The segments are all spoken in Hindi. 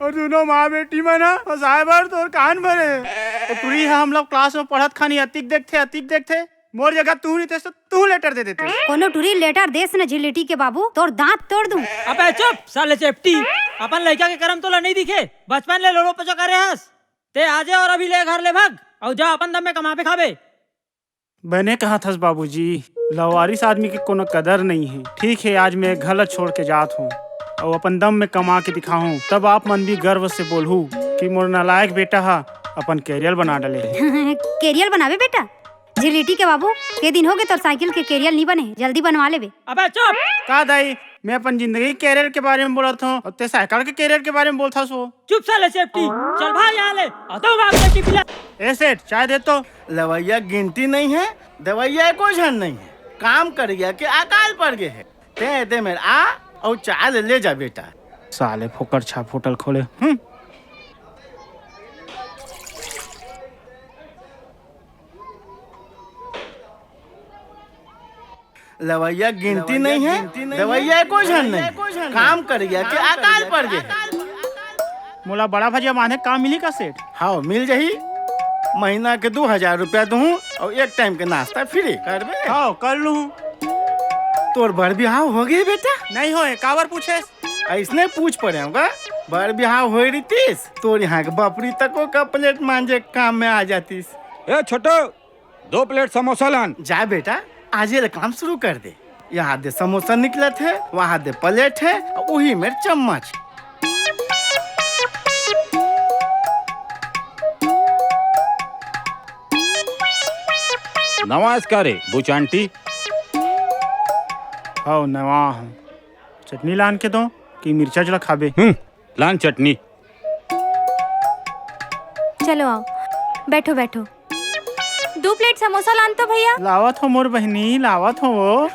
और दोनों माँ बेटी में ना साहेबर तो कान भरे तो टुरी है। हम लोग क्लास में पढ़त खानी अतीक देखते मोर जगह तू नहीं थे तो तू लेटर दे देते। कोनो टुरी लेटर देस न झिलिटी के बाबू तोर दांत तोड़ दूं। अबे चुप साले चेपटी, अपन लड़का के करम तोला नहीं दिखे, बचपन ले लोलो पचो करे हंस ते आजे और अभी ले घर ले भाग और जा अपन दम में कमा पे खाबे। मैंने कहा था बाबूजी लवारिस आदमी की कोनो कदर नहीं है। ठीक है आज मैं गलत छोड़ के जात हूँ और अपन दम में कमा के दिखाऊं, तब आप मन भी गर्व से बोलूं कि मोर नालायक बेटा हा अपन कैरियर बना डाले। कैरियर बनावे बेटा? झिलिटी के बाबू के दिन हो गए तोर साइकिल के कैरियर नहीं बने, जल्दी बनवा लेबे। अबे चुप का दाई मैं अपन जिंदगी के कैरियर के बारे में बोला था और ते साइकिल के कैरियर के बारे में बोलता सो। चुप साले चेपटी, चल भाग यहाँ ले तो भाग बेटी पिला। ए सेठ चाय दे तो। लवैया गिनती नहीं है, दवैया को झन नहीं है, काम कर गया के अकाल पड़ गए है। ते दे मेरे आ और चाय ले जा बेटा। साले फोकर छाप होटल खोले। लवैया गिनती नहीं है, दवैया को झन नहीं, काम कर गया के अकाल पड़ गए। मोला बड़ा भजिया माने काम मिली का सेठ? हाँ मिल जाही, महीना के 2000 रुपया दूँ और एक टाइम के नाश्ता फ्री करबे। हाँ कर लूँ। तोर बर बिहाव हो गई बेटा? नहीं होए काबर पूछे? ऐसने पूछ पड़े होगा, बर बिहाव हो रहीतीस तोर यहाँ के बपरी तको का प्लेट मांजे काम में आ जातीस। ए छोटो 2 प्लेट समोसा लान। जा बेटा आज ये काम शुरू कर दे। यहाँ दे समोसा निकलत है, वहाँ दे प्लेट है, वही में चम्मच। नमस्कार बुचांटी। हाँ नवा हूँ। चटनी लान के दो कि मिर्चा जला खाबे? लान चटनी। चलो आओ बैठो बैठो। 2 प्लेट समोसा लान तो भैया। लावत हो मोर बहनी लावत हो वो।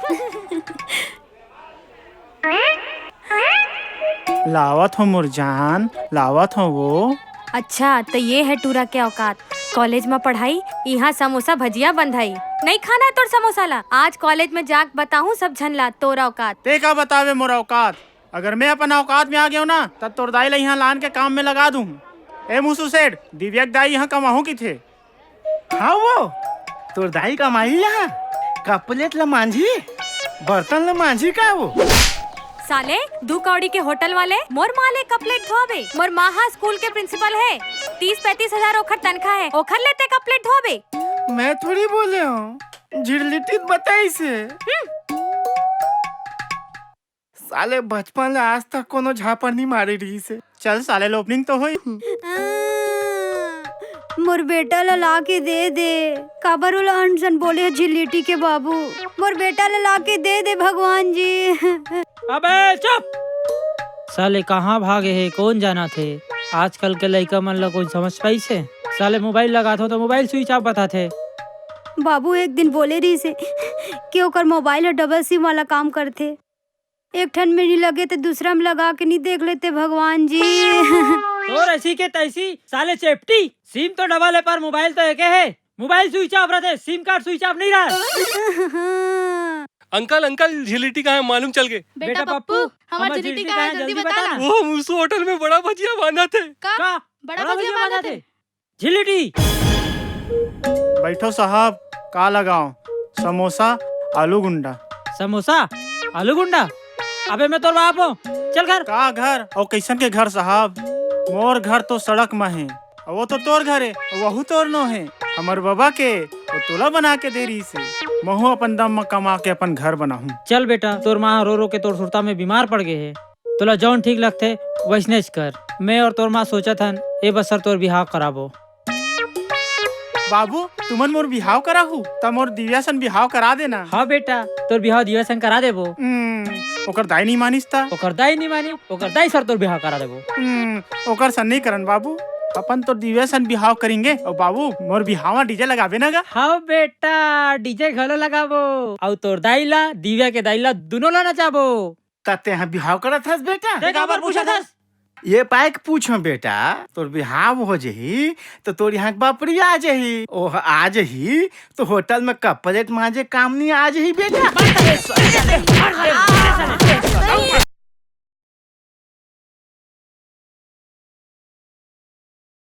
लावत हो मोर जान लावत हो वो। अच्छा तो ये है टूरा के औकात। कॉलेज में पढ़ाई, यहाँ समोसा भजिया बंधाई। नहीं खाना है तोर समोसा ला, आज कॉलेज में जाके बताऊँ सब झनला तोर औकात। ते का बतावे मोर औकात? अगर मैं अपन औकात में आ गया ना तब तोर दाई ला यहाँ लान के काम में लगा दूँ। ए मुसु सेठ दिव्या के दाई यहाँ कमाहू की थे। हाँ वो तोर दाई कमाई यहाँ का प्लेट ला मांझी, बर्तन ला मांझी का वो। साले 2 कौड़ी के होटल वाले मोर माले का प्लेट धोबे। मोर माहा स्कूल के प्रिंसिपल है, 30-35 हजार ओखर तनखा है, ओखर लेते का प्लेट धोबे। मैं थोड़ी बोले हूँ, झिरलिटी बताई से। साले बचपन ले आज तक कोनो झापड़ नहीं मारी रही से। चल साले ओपनिंग तो हुई। मोर बेटा ला के दे दे। काबर वाला हंसन बोले झिलिटी के बाबू, मोर बेटा ला के दे दे भगवान जी। अबे चुप साले कहाँ भागे है, कौन जाना थे? आजकल के लड़का मन ला कोई समझ पाई से? साले मोबाइल लगाते तो मोबाइल स्विच ऑफ बताते। बाबू एक दिन बोले रही से कि ओकर मोबाइल और डबल सिम वाला काम करते, एक ठन में नहीं लगे तो दूसरा में लगा के नहीं देख लेते भगवान जी। और ऐसी के तैसी साले चेपटी, सिम तो डबल है पर मोबाइल तो एक है। मोबाइल स्विच ऑफ रहते, सिम कार्ड स्विच ऑफ नहीं रहा। अंकल झिलिटी कहाँ है मालूम चल गए? बेटा पप्पू हमारी झिलिटी कहाँ है जल्दी बताना। वो मुसु होटल में बड़ा भजिया बना थे। का बड़ा भजिया बना थे? झिलिटी बैठो साहब का लगाओ? समोसा आलू गुंडा। समोसा आलू गुंडा? अबे मैं तो बाप हूँ, चल घर। का घर और कैसन के घर साहब? मोर घर तो सड़क में है, वो तो तोर घर है, वहू तोर नो है। हमार बाबा के वो तोला बना के दे रही से, महू अपन दम में कमा के अपन घर बनाहूं। चल बेटा तोर माँ रो रो के तोर सुरता में बीमार पड़ गए है, तोला जौन ठीक लगते वैसने कर। मैं और तोर माँ सोचत हन ए बसर तोर बिहाव कराबो। बाबू तुमन मोर बिहाव कराहू तब मोर दिव्या सन बिहाव करा देना। हाँ बेटा तोर बिहाव दिव्या सन करा देबो। ओकर दाई नहीं मानिस ता? ओकर दाई नहीं मानी, ओकर दाई सर तोर बिहाव करा देबो। ओकर सन नहीं करन बाबू, अपन तो दिव्या सन बिहाव करेंगे। और बाबू मोर बिहावा डीजे लगाबे ना गा? हाँ बेटा डीजे घलो लगाबो और तोर दाई ला दिव्या के दाई ला दोनों ला नचाबो। ताते यहाँ बिहाव करत हस बेटा? देखा बार पूछा था ये पाइक पूछो बेटा, तोर बिहाव हो जही तो तोर यहाँ के बापरी आ जही, ओह आ जही तो होटल में कप प्लेट मांजे काम नहीं आ जही बेटा।